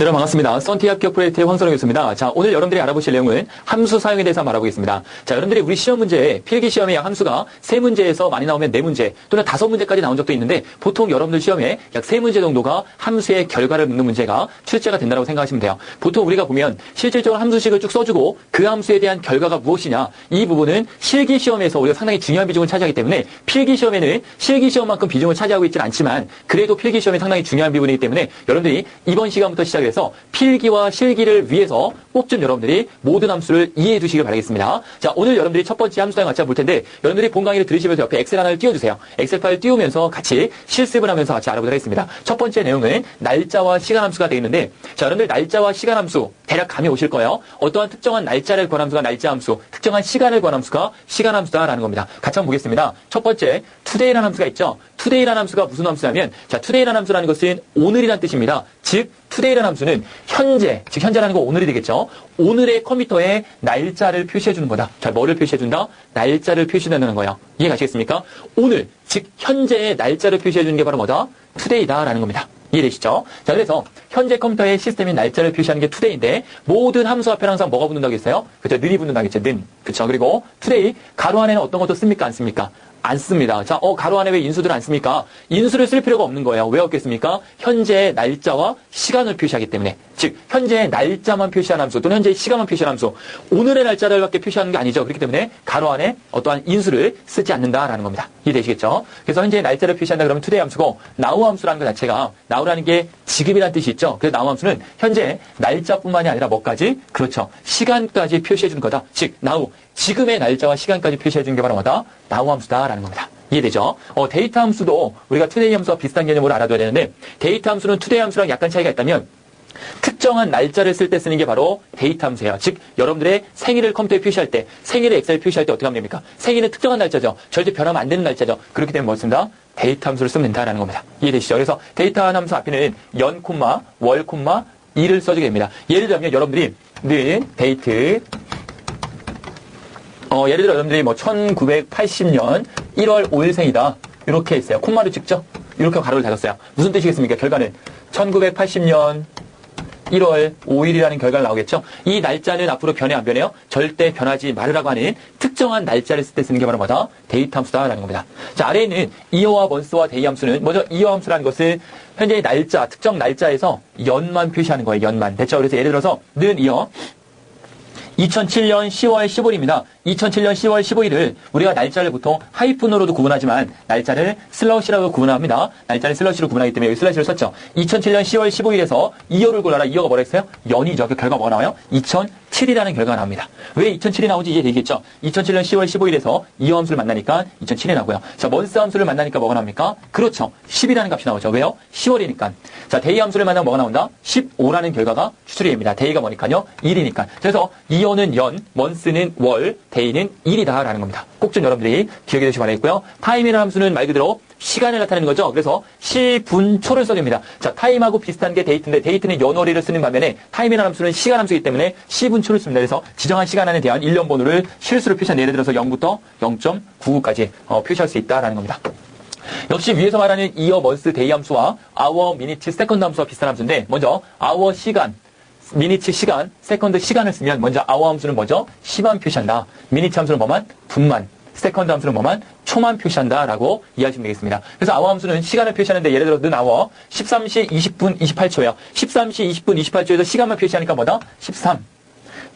네, 여러분 반갑습니다. 썬티합격 프로젝트의 황선홍 교수입니다. 자, 오늘 여러분들이 알아보실 내용은 함수 사용에 대해서 한번 알아보겠습니다. 자, 여러분들이 우리 시험 문제에 필기시험에 함수가 3문제에서 많이 나오면 4문제 또는 5문제까지 나온 적도 있는데 보통 여러분들 시험에 약 3문제 정도가 함수의 결과를 묻는 문제가 출제가 된다고 생각하시면 돼요. 보통 우리가 보면 실질적으로 함수식을 쭉 써주고 그 함수에 대한 결과가 무엇이냐 이 부분은 실기시험에서 우리가 상당히 중요한 비중을 차지하기 때문에 필기시험에는 실기시험만큼 비중을 차지하고 있지는 않지만 그래도 필기시험이 상당히 중요한 부분이기 때문에 여러분들이 이번 시간부터 시작해서 필기와 실기를 위해서 꼭 좀 여러분들이 모든 함수를 이해해 두시길 바라겠습니다. 자, 오늘 여러분들이 첫 번째 함수 사용 같이 볼 텐데 여러분들이 본 강의를 들으시면서 옆에 엑셀 하나를 띄워주세요. 엑셀 파일 띄우면서 같이 실습을 하면서 같이 알아보도록 하겠습니다. 첫 번째 내용은 날짜와 시간 함수가 되어 있는데 자, 여러분들 날짜와 시간 함수 대략 감이 오실 거예요. 어떠한 특정한 날짜를 구한 함수가 날짜 함수, 특정한 시간을 구한 함수가 시간 함수다라는 겁니다. 같이 한번 보겠습니다. 첫 번째 today라는 함수가 있죠. today라는 함수가 무슨 함수냐면 자, today라는 함수라는 것은 오늘이란 뜻입니다. 즉 today라는 함수는 현재, 즉 현재라는 거 오늘이 되겠죠. 오늘의 컴퓨터에 날짜를 표시해주는 거다. 자, 뭐를 표시해준다? 날짜를 표시해주는 거예요. 이해가시겠습니까? 오늘, 즉 현재의 날짜를 표시해주는 게 바로 뭐다? today다라는 겁니다. 이해되시죠? 자, 그래서 현재 컴퓨터의 시스템인 날짜를 표시하는 게 today인데 모든 함수 앞에 항상 뭐가 붙는다고 했어요? 그렇죠? 는이 붙는다고 했죠? 는. 그렇죠? 그리고 today 가로 안에는 어떤 것도 씁니까? 안 씁니까? 안 씁니다. 자, 가로 안에 왜 인수들을 안 씁니까? 인수를 쓸 필요가 없는 거예요. 왜 없겠습니까? 현재의 날짜와 시간을 표시하기 때문에. 즉, 현재의 날짜만 표시한 함수 또는 현재의 시간만 표시한 함수. 오늘의 날짜를 밖에 표시하는 게 아니죠. 그렇기 때문에 가로 안에 어떠한 인수를 쓰지 않는다라는 겁니다. 이해되시겠죠? 그래서 현재의 날짜를 표시한다 그러면 today 함수고 now 함수라는 것 자체가 now라는 게 지금이라는 뜻이 있죠. 그래서 now 함수는 현재 날짜뿐만이 아니라 뭐까지? 그렇죠. 시간까지 표시해 주는 거다. 즉, now. 지금의 날짜와 시간까지 표시해 주는 게 바로 뭐다? now 함수다라는 겁니다. 이해되죠? 데이터 함수도 우리가 today 함수와 비슷한 개념으로 알아둬야 되는데 데이터 함수는 today 함수랑 약간 차이가 있다면 특정한 날짜를 쓸 때 쓰는 게 바로 데이터 함수예요. 즉 여러분들의 생일을 컴퓨터에 표시할 때 생일을 엑셀에 표시할 때 어떻게 하면 됩니까? 생일은 특정한 날짜죠. 절대 변하면 안 되는 날짜죠. 그렇기 때문에 뭐습니다? 데이터 함수를 쓰면 된다라는 겁니다. 이해되시죠? 그래서 데이터 함수 앞에는 연, 월, 일을 써주게 됩니다. 예를 들면 여러분들이 는 데이트 예를 들어 여러분들이 뭐 1980년 1월 5일생이다. 이렇게 했어요. 콤마를 찍죠? 이렇게 가로를 닫았어요. 무슨 뜻이겠습니까? 결과는 1980년 1월 5일이라는 결과가 나오겠죠? 이 날짜는 앞으로 변해 안 변해요? 절대 변하지 말으라고 하는 특정한 날짜를 쓸 때 쓰는 게 바로 뭐다? 데이터 함수다라는 겁니다. 자, 아래에 있는 이어와 먼스와 데이 함수는 먼저 이어 함수라는 것은 현재의 날짜, 특정 날짜에서 연만 표시하는 거예요. 연만. 됐죠? 그래서 예를 들어서 는 이어 2007년 10월 15일입니다. 2007년 10월 15일을 우리가 날짜를 보통 하이픈으로도 구분하지만 날짜를 슬러시라고 구분합니다. 날짜를 슬러시로 구분하기 때문에 여기 슬러시를 썼죠. 2007년 10월 15일에서 이어를 골라라. 이어가 뭐라 했어요? 연이죠. 그 결과 뭐가 나와요? 2007이라는 결과가 나옵니다. 왜 2007이 나오는지 이해되겠죠? 2007년 10월 15일에서 이어 함수를 만나니까 2007이 나고요. 자, 먼스 함수를 만나니까 뭐가 나옵니까? 그렇죠. 10이라는 값이 나오죠. 왜요? 10월이니까. 자, 데이 함수를 만나면 뭐가 나온다? 15라는 결과가 추출이 됩니다. 데이가 뭐니까요? 1이니까. 그래서 이어는 연, 먼스는 월, 데이는 일이다라는 겁니다. 꼭 좀 여러분들이 기억해 두시기 바라겠고요. 타임이라는 함수는 말 그대로 시간을 나타내는 거죠. 그래서 시, 분, 초를 써줍니다. 자, 타임하고 비슷한 게 데이트인데 데이트는 연월일을 쓰는 반면에 타임이라는 함수는 시간 함수이기 때문에 시, 분, 초를 씁니다. 그래서 지정한 시간 안에 대한 일련 번호를 실수로 표시한 예를 들어서 0부터 0.99까지 표시할 수 있다라는 겁니다. 역시 위에서 말하는 이어, 먼스, 데이 함수와 hour, minute, second 함수와 비슷한 함수인데 먼저 hour 시간, 미니트 시간, 세컨드 시간을 쓰면 먼저 아워 함수는 뭐죠? 시만 표시한다. 미니트 함수는 뭐만? 분만. 세컨드 함수는 뭐만? 초만 표시한다라고 이해하시면 되겠습니다. 그래서 아워 함수는 시간을 표시하는데 예를 들어 는 아워 13시 20분 28초예요. 13시 20분 28초에서 시간만 표시하니까 뭐다? 13.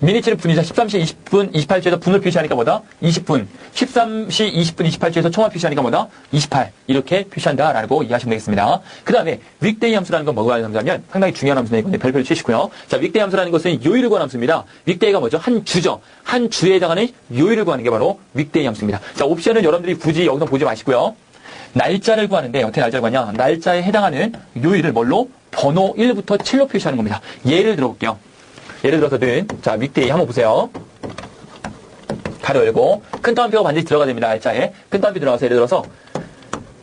미니트는 분이죠. 13시 20분 28초에서 분을 표시하니까 뭐다? 20분. 13시 20분 28초에서 초만 표시하니까 뭐다? 28. 이렇게 표시한다라고 이해하시면 되겠습니다. 그 다음에 윅데이 함수라는 건 뭐가 함수냐면 상당히 중요한 함수인데 이건 별표를 치시고요. 자, 윅데이 함수라는 것은 요일을 구하는 함수입니다. 윅데이가 뭐죠? 한 주죠. 한 주에 해당하는 요일을 구하는 게 바로 윅데이 함수입니다. 자, 옵션은 여러분들이 굳이 여기서 보지 마시고요. 날짜를 구하는데 어떻게 날짜를 구하냐? 날짜에 해당하는 요일을 뭘로? 번호 1부터 7로 표시하는 겁니다. 예를 들어볼게요. 예를 들어서는 자, 윅데이 한번 보세요. 가로 열고 큰 따옴표가 반드시 들어가야 됩니다. 날짜에 큰 따옴표 들어가서 예를 들어서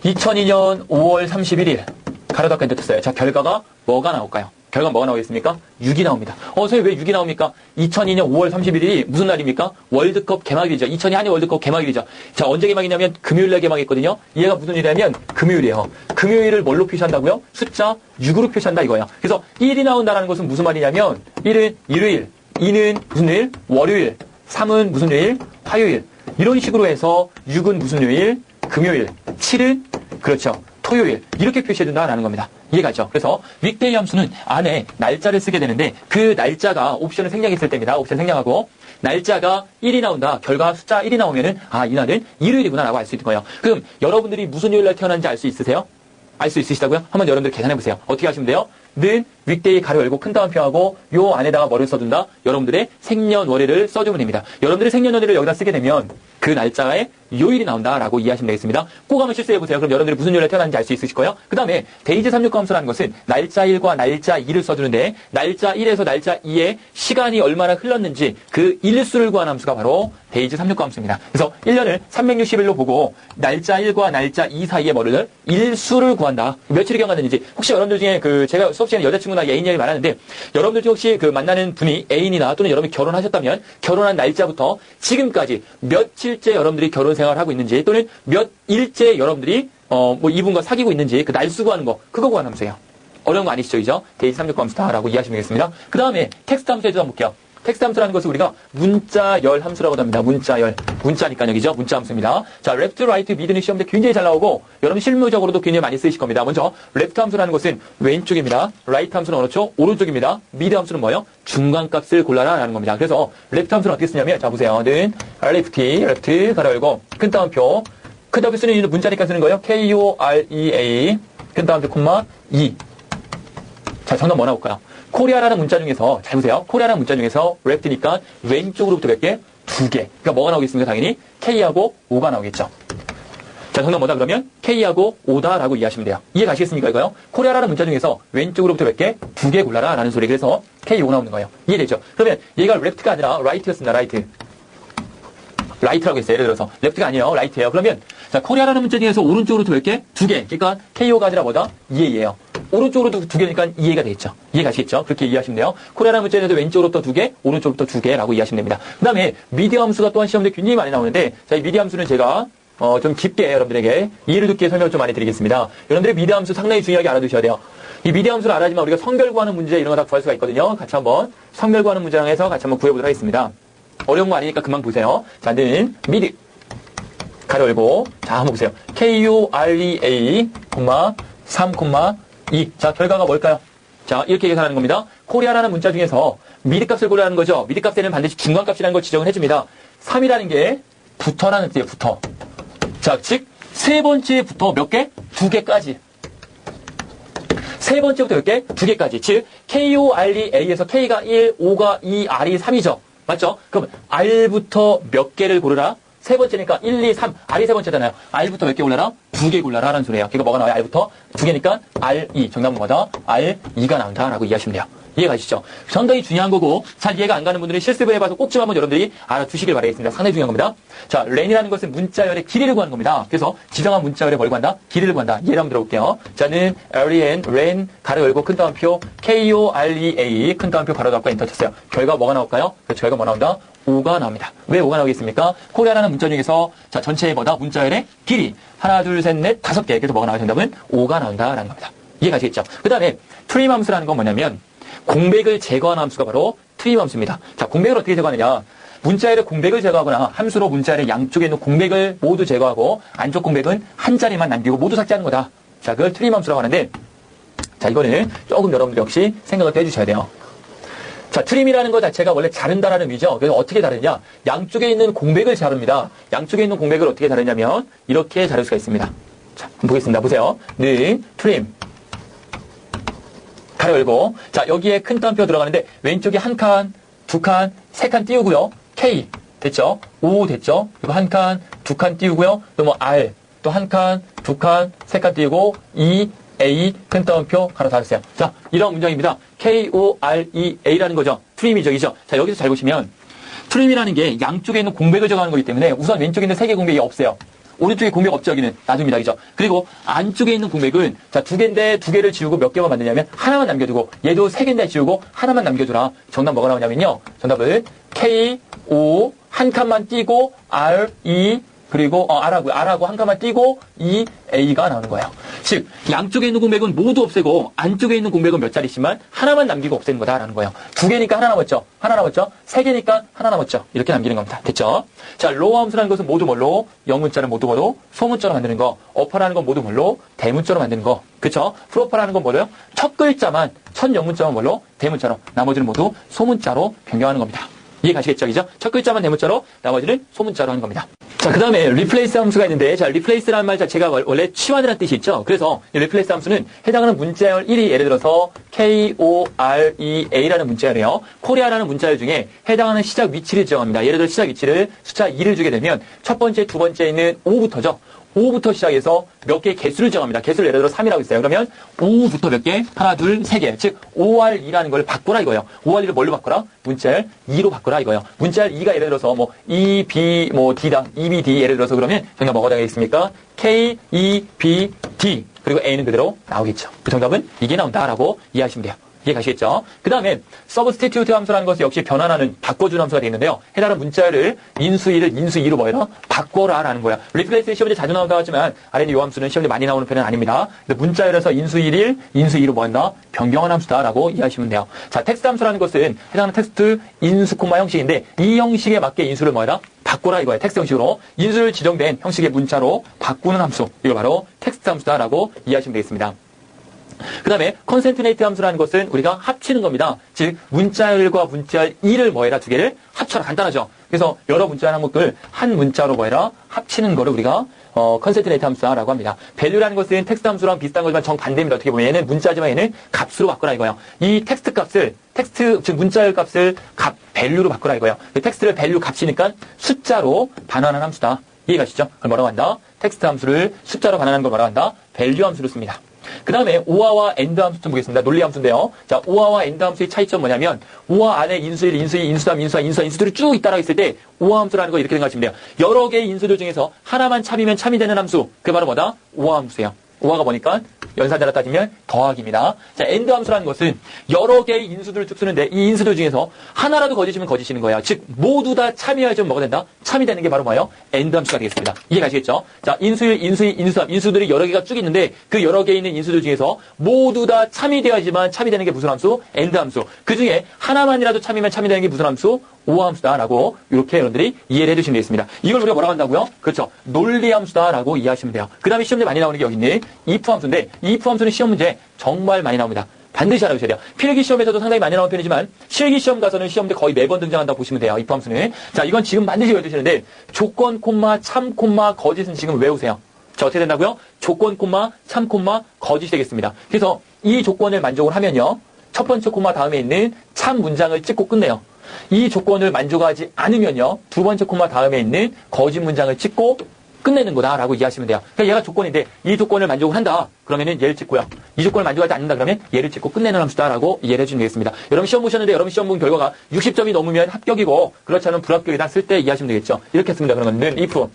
2002년 5월 31일 가로 닫고 엔터 쳤어요. 자, 결과가 뭐가 나올까요? 결과 뭐가 나오겠습니까? 6이 나옵니다. 선생님 왜 6이 나옵니까? 2002년 5월 31일이 무슨 날입니까? 월드컵 개막일이죠. 2002 한일 월드컵 개막일이죠. 자, 언제 개막이냐면 금요일날 개막했거든요. 얘가 무슨 일이냐면 금요일이에요. 금요일을 뭘로 표시한다고요? 숫자 6으로 표시한다 이거예요. 그래서 1이 나온다는 것은 무슨 말이냐면 1은 일요일, 2는 무슨 요일? 월요일, 3은 무슨 요일? 화요일. 이런 식으로 해서 6은 무슨 요일? 금요일, 7은 그렇죠. 토요일 이렇게 표시해준다라는 겁니다. 이해가죠? 그래서 윅데이 함수는 안에 날짜를 쓰게 되는데 그 날짜가 옵션을 생략했을 때입니다. 옵션 생략하고 날짜가 1이 나온다. 결과 숫자 1이 나오면은 이날은 일요일이구나 라고 알 수 있는 거예요. 그럼 여러분들이 무슨 요일날 태어난지 알 수 있으세요? 알 수 있으시다고요? 한번 여러분들 계산해보세요. 어떻게 하시면 돼요? 는 윅데이 가로 열고 큰 따옴표하고 요 안에다가 뭐를 써둔다? 여러분들의 생년월일을 써주면 됩니다. 여러분들의 생년월일을 여기다 쓰게 되면 그 날짜에 요일이 나온다라고 이해하시면 되겠습니다. 꼭 한번 실수해보세요. 그럼 여러분들이 무슨 요일에 태어났는지 알 수 있으실 거예요. 그 다음에 데이지 369 함수라는 것은 날짜 1과 날짜 2를 써주는데 날짜 1에서 날짜 2에 시간이 얼마나 흘렀는지 그 일수를 구하는 함수가 바로 데이지 369 함수입니다. 그래서 1년을 360일로 보고 날짜 1과 날짜 2 사이에 뭐를 일수를 구한다. 며칠이 경과됐는지 혹시 여러분들 중에 제가 수업 시간에 여자친구나 애인이 말하는데 여러분들 중에 혹시 만나는 분이 애인이나 또는 여러분이 결혼하셨다면 결혼한 날짜부터 지금까지 며칠째 여러분들이 결혼 생활을 하고 있는지 또는 몇 일째 여러분들이 이분과 사귀고 있는지 그 날수 구하는 거 그거 구하는 함수예요. 어려운 거 아니시죠? 이죠? 데이지 369 함수다라고 이해하시면 되겠습니다. 그 다음에 텍스트 함수에도 한번 볼게요. 텍스트 함수라는 것을 우리가 문자열 함수라고 합니다. 문자열. 문자니까 여기죠. 문자 함수입니다. 자, 레프트, 라이트, 미드는 시험때 굉장히 잘 나오고 여러분 실무적으로도 굉장히 많이 쓰이실 겁니다. 먼저 레프트 함수라는 것은 왼쪽입니다. 라이트 함수는 어떻죠? 오른쪽입니다. 미드 함수는 뭐예요? 중간값을 골라라 라는 겁니다. 그래서 레프트 함수는 어떻게 쓰냐면 자 보세요. 는 레프트 가로 열고 큰 따옴표 큰 따옴표 쓰는 이유는 문자니까 쓰는 거예요. KOREA 큰 따옴표 콤마 2. 자, 정답 뭐 나올까요? 코리아라는 문자 중에서 잘 보세요. 코리아라는 문자 중에서 레프트니까 왼쪽으로부터 몇 개? 2개. 그러니까 뭐가 나오겠습니까? 당연히 K하고 O가 나오겠죠. 자, 정답 뭐다 그러면? K하고 O다라고 이해하시면 돼요. 이해 가시겠습니까 이거요? 코리아라는 문자 중에서 왼쪽으로부터 몇 개? 2개 골라라 라는 소리. 그래서 KO 나오는 거예요. 이해되죠? 그러면 얘가 레프트가 아니라 라이트였습니다. 라이트. 라이트라고 했어요. 예를 들어서 레프트가 아니에요. 라이트예요. 그러면 자, 코리아라는 문자 중에서 오른쪽으로부터 몇 개? 2개. 그러니까 KO가 아니라 뭐다? 2A예요. 오른쪽으로도 2개니까 2A가 되겠죠. 이해 가시겠죠? 그렇게 이해하시면 돼요. 코리아라는 문자에서 왼쪽으로부터 2개, 오른쪽부터 2개라고 이해하시면 됩니다. 그 다음에 미디 함수가 또한 시험에 굉장히 많이 나오는데 자, 이 미디 함수는 제가 좀 깊게 여러분들에게 이해를 돕게 설명을 좀 많이 드리겠습니다. 여러분들의 미디 함수 상당히 중요하게 알아두셔야 돼요. 이 미디 함수를 알아야지만 우리가 성별 구하는 문제 이런 거 다 구할 수가 있거든요. 같이 한번 성별 구하는 문제랑 해서 같이 한번 구해보도록 하겠습니다. 어려운 거 아니니까 금방 보세요. 자, 는 미디 가로 열고 자, 한번 보세요. KOREA, 3, 2. 자, 결과가 뭘까요? 자, 이렇게 계산하는 겁니다. 코리아라는 문자 중에서 미디값을 고려하는 거죠. 미디값에는 반드시 중간값이라는 걸 지정을 해줍니다. 3이라는 게 부터라는 뜻이에요. 부터. 자, 즉 세 번째부터 몇 개? 2개까지. 세 번째부터 몇 개? 2개까지. 즉 KOREA에서 K가 1, O가 2, R이 3이죠. 맞죠? 그럼 R부터 몇 개를 고르라? 세 번째니까 1, 2, 3. R이 세 번째잖아요. R부터 몇 개 골라라? 2개 골라라 라는 소리예요. 그러니까 뭐가 나와요? R부터 2개니까 R2. 정답은 뭐다? R2가 나온다라고 이해하시면 돼요. 이해가시죠? 상당히 중요한 거고 잘 이해가 안 가는 분들은 실습을 해봐서 꼭 좀 한번 여러분들이 알아두시길 바라겠습니다. 상당히 중요한 겁니다. 자, 렌이라는 것은 문자열의 길이를 구하는 겁니다. 그래서 지정한 문자열에 뭘 구한다? 길이를 구한다. 이해를 한번 들어볼게요. 자는 len, ren, 가로 열고 큰 따옴표 KOREA 큰 따옴표 가로 닫고 엔터 쳤어요. 결과 뭐가 나올까요? 그 결과 뭐 나온다? 5가 나옵니다. 왜 5가 나오겠습니까? 코리아라는 문자 중에서 자 전체의 뭐다? 문자열의 길이 하나, 둘, 셋, 넷, 5개. 그래서 뭐가 나와요? 정답은 5가 나온다라는 겁니다. 이해가시겠죠? 그 다음에 트림 함수라는 건 뭐냐면 공백을 제거하는 함수가 바로 트림 함수입니다. 자, 공백을 어떻게 제거하느냐? 문자열의 공백을 제거하거나 함수로 문자열의 양쪽에 있는 공백을 모두 제거하고 안쪽 공백은 한 자리만 남기고 모두 삭제하는 거다. 자, 그걸 트림 함수라고 하는데 자, 이거는 조금 여러분들 역시 생각을 해주셔야 돼요. 자, 트림이라는 것 자체가 원래 자른다라는 의미죠. 그래서 어떻게 자르냐? 양쪽에 있는 공백을 자릅니다. 양쪽에 있는 공백을 어떻게 자르냐면 이렇게 자를 수가 있습니다. 자, 한번 보겠습니다. 보세요. 는 트림. 가로 열고 자, 여기에 큰 따옴표 들어가는데 왼쪽에 한 칸, 두 칸, 세 칸 띄우고요. K 됐죠? O 됐죠? 그리고 한 칸, 두 칸 띄우고요. 또 뭐 R 또 한 칸, 두 칸, 세 칸 띄우고 E, A 큰 따옴표 가로 닫으세요. 자, 이런 문장입니다. KOREA라는 거죠. 트림이죠. 이죠? 자, 여기서 잘 보시면 트림이라는 게 양쪽에 있는 공백을 제거하는 거기 때문에 우선 왼쪽에 있는 세 개 공백이 없어요. 오른쪽에 공백 없죠, 여기는. 놔둡니다, 그죠? 그리고 안쪽에 있는 공백은, 자, 2개인데 2개를 지우고 몇 개만 만드냐면, 하나만 남겨두고, 얘도 3개인데 지우고, 하나만 남겨두라. 정답 뭐가 나오냐면요. 정답은 K, O, 한 칸만 띄고, R, E, 그리고 R하고 한 칸만 띄고 E, A가 나오는 거예요. 즉 양쪽에 있는 공백은 모두 없애고 안쪽에 있는 공백은 몇 자리씩만 하나만 남기고 없애는 거다라는 거예요. 2개니까 하나 남았죠. 하나 남았죠. 3개니까 하나 남았죠. 이렇게 남기는 겁니다. 됐죠? 자, 로어 함수라는 것은 모두 뭘로? 영문자를 모두 뭐로? 소문자로 만드는 거. 어퍼라는 건 모두 뭘로? 대문자로 만드는 거. 그쵸? 프로퍼라는 건 뭐로요? 첫 글자만, 첫 영문자만 뭘로? 대문자로. 나머지는 모두 소문자로 변경하는 겁니다. 이해 가시겠죠? 그죠? 첫 글자만 대문자로, 나머지는 소문자로 하는 겁니다. 자, 그 다음에 replace 함수가 있는데, 자, replace라는 말 자체가 원래 치환이라는 뜻이 있죠. 그래서 이 replace 함수는 해당하는 문자열 1이 예를 들어서 KOREA라는 문자열이에요. 코리아라는 문자열 중에 해당하는 시작 위치를 지정합니다. 예를 들어 시작 위치를 숫자 2를 주게 되면 첫 번째, 두 번째에 있는 5부터죠. 5부터 시작해서 몇 개의 개수를 정합니다. 개수를 예를 들어 3이라고 있어요. 그러면 5부터 몇 개? 하나, 둘, 3개. 즉 5R2라는 걸 바꾸라 이거예요. 5R2를 뭘로 바꾸라? 문자열 2로 바꾸라 이거예요. 문자열 2가 예를 들어서 뭐 E, B, 뭐 D다. E, B, D 예를 들어서 그러면 정답 뭐가 되겠습니까? K, E, B, D. 그리고 A는 그대로 나오겠죠. 그 정답은 이게 나온다라고 이해하시면 돼요. 이해 가시겠죠? 그 다음에 substitute 함수라는 것은 역시 변환하는 바꿔주는 함수가 되어 있는데요. 해당하는 문자를 인수 1을 인수 2로 뭐해라? 바꿔라 라는 거야. replace 시험에 자주 나온다고 하지만 아래는 이 함수는 시험에 많이 나오는 편은 아닙니다. 문자열에서 인수 1일 인수 2로 뭐한다? 변경한 함수다라고 이해하시면 돼요. 자, 텍스트 함수라는 것은 해당하는 텍스트 인수 콤마 형식인데 이 형식에 맞게 인수를 뭐해라? 바꾸라 이거예요. 텍스트 형식으로 인수를 지정된 형식의 문자로 바꾸는 함수. 이거 바로 텍스트 함수다라고 이해하시면 되겠습니다. 그 다음에 컨센트레이트 함수라는 것은 우리가 합치는 겁니다. 즉 문자열과 문자열 2를 뭐해라? 2개를 합쳐라. 간단하죠. 그래서 여러 문자열 항목들 한 문자로 뭐해라? 합치는 거를 우리가 컨센트레이트 함수라고 합니다. value라는 것은 텍스트 함수랑 비슷한 거지만 정반대입니다. 어떻게 보면 얘는 문자지만 얘는 값으로 바꾸라 이거예요. 이 텍스트 값을 즉 문자열 값을 값 value로 바꾸라 이거예요. 텍스트를 value 값이니까 숫자로 반환하는 함수다. 이해가시죠? 그걸 뭐라고 한다? 텍스트 함수를 숫자로 반환하는 걸 뭐라고 한다? value 함수로 씁니다. 그 다음에 오화와 엔드 함수 좀 보겠습니다. 논리 함수인데요. 자, 오화와 엔드 함수의 차이점 뭐냐면 오화 안에 인수 1, 인수 2, 인수 3, 인수 4, 인수 4, 인수들이 쭉 있다라고 했을 때 오화 함수라는 거 이렇게 생각하시면 돼요. 여러 개의 인수들 중에서 하나만 참이면 참이 되는 함수. 그게 바로 뭐다? 오화 함수예요. 오화가 뭐니까? 연산자로 따지면 더하기입니다. 자, 엔드 함수라는 것은 여러 개의 인수들을 쭉 쓰는데 이 인수들 중에서 하나라도 거짓이면 거짓이는 거예요. 즉 모두 다 참여해야지 뭐가 된다? 참이 되는 게 바로 뭐예요? 엔드 함수가 되겠습니다. 이해 가시겠죠? 자, 인수 1, 인수 2, 인수 3, 인수들이 여러 개가 쭉 있는데 그 여러 개 있는 인수들 중에서 모두 다 참이 되어야지만 참이 되는 게 무슨 함수? 엔드 함수. 그 중에 하나만이라도 참이면 참이 되는 게 무슨 함수? 오화 함수다라고 이렇게 여러분들이 이해를 해주시면 되겠습니다. 이걸 우리가 뭐라고 한다고요? 그렇죠. 논리 함수다라고 이해하시면 돼요. 그 다음에 시험에 많이 나오는 게 여기 있는 if 함수인데 if 함수는 시험 문제 정말 많이 나옵니다. 반드시 알아두셔야 돼요. 필기 시험에서도 상당히 많이 나오는 편이지만 실기 시험 가서는 시험때 거의 매번 등장한다고 보시면 돼요. if 함수는. 자, 이건 지금 반드시 외워두시는데 조건 콤마 참 콤마 거짓은 지금 외우세요. 자, 어떻게 된다고요? 조건 콤마 참 콤마 거짓이 되겠습니다. 그래서 이 조건을 만족을 하면요. 첫 번째 콤마 다음에 있는 참 문장을 찍고 끝내요. 이 조건을 만족하지 않으면요. 두 번째 콤마 다음에 있는 거짓 문장을 찍고 끝내는 거다라고 이해하시면 돼요. 그러니까 얘가 조건인데 이 조건을 만족을 한다. 그러면은 얘를 찍고요. 이 조건을 만족하지 않는다. 그러면 얘를 찍고 끝내는 함수다라고 이해를 해주시면 되겠습니다. 여러분 시험 보셨는데 여러분 시험 본 결과가 60점이 넘으면 합격이고 그렇지 않으면 불합격이다 쓸 때 이해하시면 되겠죠. 이렇게 했습니다. 그러면 if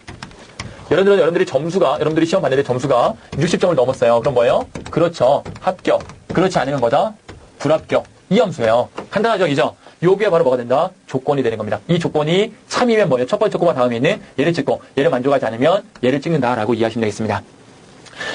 여러분들이 점수가 여러분들이 시험 봤는데 점수가 60점을 넘었어요. 그럼 뭐예요? 그렇죠. 합격. 그렇지 않으면 뭐다? 불합격. 이 함수예요. 간단하죠, 이죠? 요게 바로 뭐가 된다? 조건이 되는 겁니다. 이 조건이 참이면 뭐예요? 첫 번째 콤마 다음에 있는 얘를 찍고 얘를 만족하지 않으면 얘를 찍는다라고 이해하시면 되겠습니다.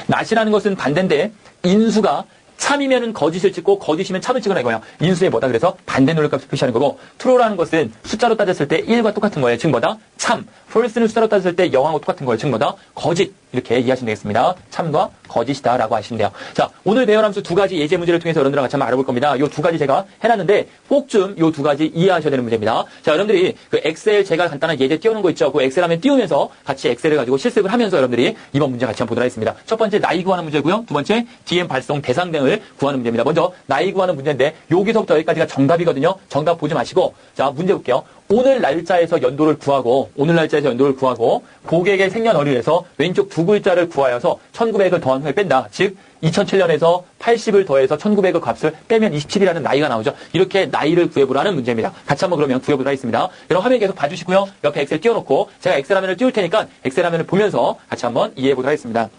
not이라는 것은 반대인데 인수가 참이면은 거짓을 찍고 거짓이면 참을 찍으라 이거예요. 인수의 뭐다? 그래서 반대 논리값을 표시하는 거고 true라는 것은 숫자로 따졌을 때 1과 똑같은 거예요. 즉 뭐다? 참. false는 숫자로 따졌을 때 0하고 똑같은 거예요. 즉 뭐다? 거짓. 이렇게 이해하시면 되겠습니다. 참과 거짓이다라고 하시면 돼요. 자, 오늘 배울 함수 두 가지 예제 문제를 통해서 여러분들과 같이 한번 알아볼 겁니다. 요 두 가지 제가 해놨는데 꼭 좀 요 두 가지 이해하셔야 되는 문제입니다. 자, 여러분들이 그 엑셀 제가 간단한 예제 띄우는 거 있죠. 그 엑셀 하면 띄우면서 같이 엑셀을 가지고 실습을 하면서 여러분들이 이번 문제 같이 한번 보도록 하겠습니다. 첫 번째 나이 구하는 문제고요. 두 번째 DM 발송 대상 등을 구하는 문제입니다. 먼저 나이 구하는 문제인데 여기서부터 여기까지가 정답이거든요. 정답 보지 마시고 자, 문제 볼게요. 오늘 날짜에서 연도를 구하고 고객의 생년월일에서 왼쪽 두 글자를 구하여서 1900을 더한 후에 뺀다. 즉 2007년에서 80을 더해서 1900의 값을 빼면 27이라는 나이가 나오죠. 이렇게 나이를 구해보라는 문제입니다. 같이 한번 그러면 구해보도록 하겠습니다. 여러분 화면 계속 봐주시고요. 옆에 엑셀 띄워놓고 제가 엑셀 화면을 띄울 테니까 엑셀 화면을 보면서 같이 한번 이해해보도록 하겠습니다.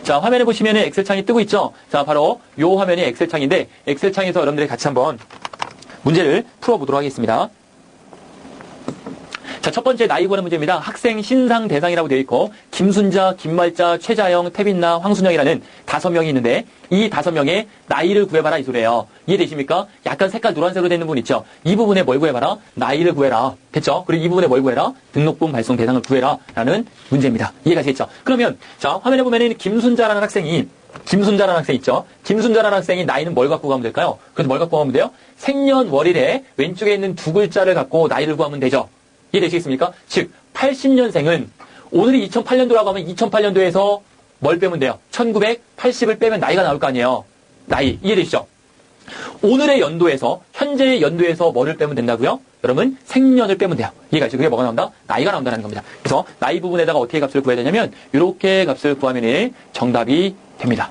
자, 화면에 보시면 엑셀 창이 뜨고 있죠. 자, 바로 요 화면이 엑셀 창인데 엑셀 창에서 여러분들이 같이 한번 문제를 풀어보도록 하겠습니다. 자, 첫 번째 나이 구하는 문제입니다. 학생 신상 대상이라고 되어 있고 김순자, 김말자, 최자영, 태빈나, 황순영이라는 5명이 있는데 이 5명의 나이를 구해봐라 이 소리예요. 이해되십니까? 약간 색깔 노란색으로 되는 부분 있죠. 이 부분에 뭘 구해봐라? 나이를 구해라. 됐죠? 그리고 이 부분에 뭘 구해라? 등록금 발송 대상을 구해라 라는 문제입니다. 이해가시겠죠? 그러면 자, 화면에 보면은 김순자라는 학생이 있죠. 김순자라는 학생이 나이는 뭘 갖고 가면 될까요? 그래서 뭘 갖고 가면 돼요? 생년월일에 왼쪽에 있는 두 글자를 갖고 나이를 구하면 되죠. 이해되시겠습니까? 즉 80년생은 오늘이 2008년도라고 하면 2008년도에서 뭘 빼면 돼요? 1980을 빼면 나이가 나올 거 아니에요. 나이. 이해되시죠? 오늘의 연도에서 현재의 연도에서 뭐를 빼면 된다고요? 여러분 생년을 빼면 돼요. 이해가시죠? 그게 뭐가 나온다? 나이가 나온다는 겁니다. 그래서 나이 부분에다가 어떻게 값을 구해야 되냐면 이렇게 값을 구하면 정답이 됩니다.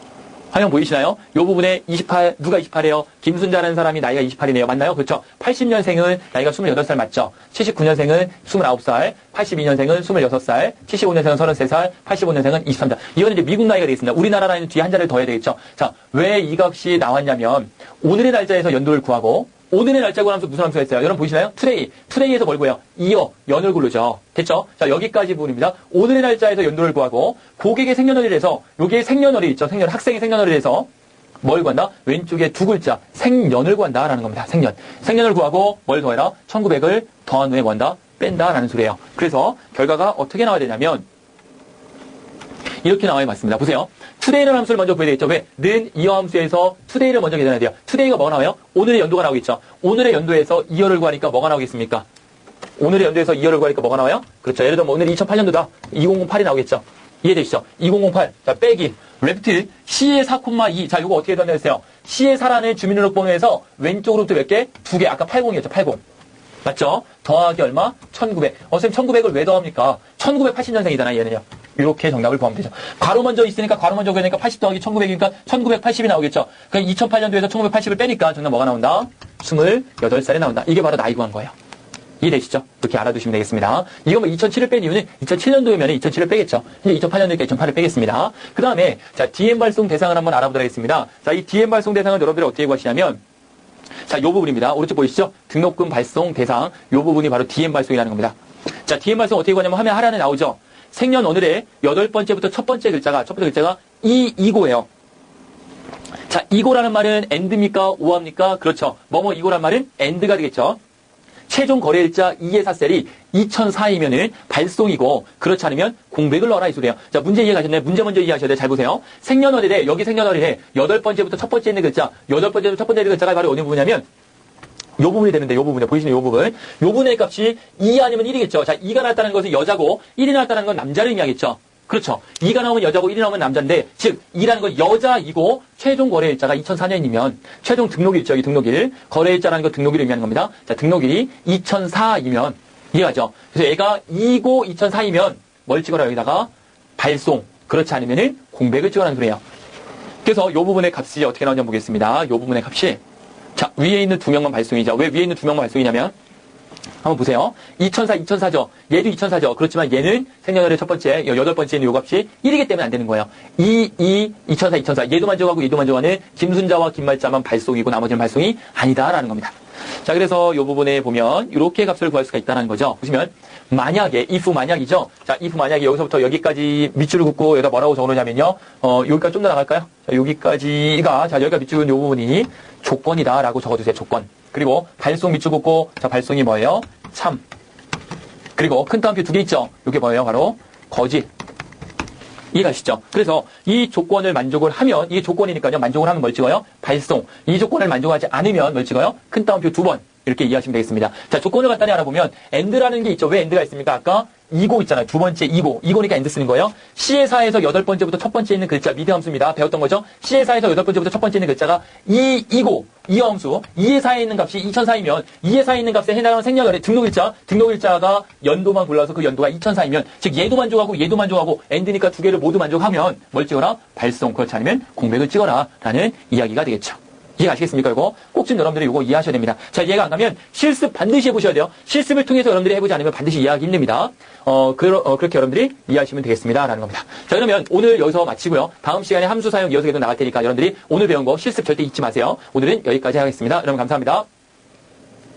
화면 보이시나요? 이 부분에 28, 누가 28이에요? 김순자라는 사람이 나이가 28이네요. 맞나요? 그렇죠? 80년생은 나이가 28살 맞죠? 79년생은 29살, 82년생은 26살, 75년생은 33살, 85년생은 23살. 이거는 이제 미국 나이가 되겠습니다. 우리나라 나이는 뒤에 한 자리를 더해야 되겠죠? 자, 왜 이 값이 나왔냐면 오늘의 날짜에서 연도를 구하고 오늘의 날짜 구하면서 무슨 함수가 있어요? 여러분 보이시나요? 투데이. 투데이에서 뭘 구해요? 이어, 연을 고르죠. 됐죠? 자, 여기까지 부분입니다. 오늘의 날짜에서 연도를 구하고 고객의 생년월일에서 여기에 생년월일 있죠? 생년, 학생의 생년월일에서 뭘 구한다? 왼쪽에 두 글자, 생년을 구한다라는 겁니다. 생년. 생년을 구하고 뭘 더해라? 1900을 더한 후에 뭐한다? 뺀다라는 소리예요. 그래서 결과가 어떻게 나와야 되냐면 이렇게 나와야 맞습니다. 보세요. 투데이라는 함수를 먼저 구해야 되겠죠. 왜? 는 이어 함수에서 투데이를 먼저 계산해야 돼요. 투데이가 뭐가 나와요? 오늘의 연도가 나오겠죠. 오늘의 연도에서 이어를 구하니까 뭐가 나오겠습니까? 오늘의 연도에서 이어를 구하니까 뭐가 나와요? 그렇죠. 예를 들면 오늘이 2008년도다. 2008이 나오겠죠. 이해되시죠? 2008. 자, 빼기. 레프트 C의 4,2. 자, 이거 어떻게 전달했어요? C의 4라는 주민등록번호에서 왼쪽으로부터 몇 개? 2개. 아까 80이었죠. 80. 맞죠? 더하기 얼마? 1900. 선생님 1900을 왜 더합니까? 1980년생이잖아, 얘는요. 이렇게 정답을 구하면 되죠. 괄호 먼저 있으니까 괄호 먼저 구하니까 80 더하기 1900이니까 1980이 나오겠죠. 그럼 2008년도에서 1980을 빼니까 정답 뭐가 나온다? 28살이 나온다. 이게 바로 나이 구한 거예요. 이해되시죠? 그렇게 알아두시면 되겠습니다. 이거 뭐 2007을 뺀 이유는 2007년도면 2007을 빼겠죠. 이제 2008년도니까 2008을 빼겠습니다. 그 다음에 자, DM 발송 대상을 한번 알아보도록 하겠습니다. 자, 이 DM 발송 대상을 여러분들이 어떻게 구하시냐면 자, 요 부분입니다. 오른쪽 보이시죠? 등록금 발송 대상. 요 부분이 바로 DM 발송이라는 겁니다. 자, DM 발송 어떻게 구하냐면 화면 하단에 나오죠? 생년월일의 8번째부터 첫 번째 글자가 이고예요. 자, 이고라는 말은 end입니까? 오합니까? 그렇죠. 뭐뭐 이고란 말은 end가 되겠죠. 최종 거래일자 2의 사셀이 2004이면은 발송이고 그렇지 않으면 공백을 넣어라 이 소리예요. 자, 문제 이해가셨나요? 문제 먼저 이해하셔야 돼요. 잘 보세요. 생년월일에 여기 생년월일에 8번째부터 첫 번째 있는 글자 8번째부터 첫 번째 있는 글자가 바로 어느 부분이냐면 요 부분이 되는데 요 부분에 보이시는 요 부분. 요 부분의 값이 2 아니면 1이겠죠. 자, 2가 나왔다는 것은 여자고 1이 나왔다는 건 남자를 의미하겠죠. 그렇죠. 2가 나오면 여자고 1이 나오면 남자인데 즉 2라는 건 여자이고 최종 거래일자가 2004년이면 최종 등록일자 여기 등록일 거래일자라는 건 등록일을 의미하는 겁니다. 자, 등록일이 2004이면 이해가죠. 그래서 얘가 2고 2004이면 뭘 찍어라 여기다가 발송. 그렇지 않으면은 공백을 찍어라는 소리예요. 그래서 요 부분의 값이 어떻게 나오냐 보겠습니다. 요 부분의 값이 자, 위에 있는 2명만 발송이죠. 왜 위에 있는 2명만 발송이냐면 한번 보세요. 2004죠. 얘도 2004죠. 그렇지만 얘는 생년월일 첫 번째, 8번째는 요 값이 1이기 때문에 안 되는 거예요. 2004. 얘도 만족하고 얘도 만족하는 김순자와 김말자만 발송이고 나머지는 발송이 아니다라는 겁니다. 자, 그래서 요 부분에 보면 이렇게 값을 구할 수가 있다는 거죠. 보시면 만약에, if 만약이죠. 자, if 만약에 여기서부터 여기까지 밑줄을 긋고 여기다 뭐라고 적어놓냐면요. 여기까지 좀 더 나갈까요? 자, 여기까지가, 자, 여기가 밑줄 긋은 요 부분이 조건이다라고 적어주세요. 조건. 그리고 발송 밑줄 긋고, 자, 발송이 뭐예요? 참. 그리고 큰 따옴표 2개 있죠? 이게 뭐예요? 바로 거짓. 이해가시죠? 그래서 이 조건을 만족을 하면, 이게 조건이니까요. 만족을 하면 뭘 찍어요? 발송. 이 조건을 만족하지 않으면 뭘 찍어요? 큰 따옴표 2번. 이렇게 이해하시면 되겠습니다. 자, 조건을 간단히 알아보면 end라는 게 있죠. 왜 end가 있습니까? 아까 2고 있잖아요. 두 번째 2고. 2고니까 엔드 쓰는 거예요. C의 4에서 8번째부터 첫 번째 있는 글자 미대 함수입니다. 배웠던 거죠? C의 4에서 8번째부터 첫 번째 있는 글자가 2고. 2의 함수. 2의 4에 있는 값이 2004이면 2의 4에 있는 값에 해당하는 생략을해. 등록일자가 연도만 골라서 그 연도가 2004이면 즉 얘도 만족하고 엔드니까 두 개를 모두 만족하면 뭘 찍어라? 발송. 그렇지 않으면 공백을 찍어라. 라는 이야기가 되겠죠. 이해 가시겠습니까? 이거 꼭 좀 여러분들이 이거 이해하셔야 됩니다. 자, 이해가 안 가면 실습 반드시 해보셔야 돼요. 실습을 통해서 여러분들이 해보지 않으면 반드시 이해하기 힘듭니다. 그렇게 여러분들이 이해하시면 되겠습니다. 라는 겁니다. 자, 그러면 오늘 여기서 마치고요. 다음 시간에 함수 사용 이어서 계속 나갈 테니까 여러분들이 오늘 배운 거 실습 절대 잊지 마세요. 오늘은 여기까지 하겠습니다. 여러분 감사합니다.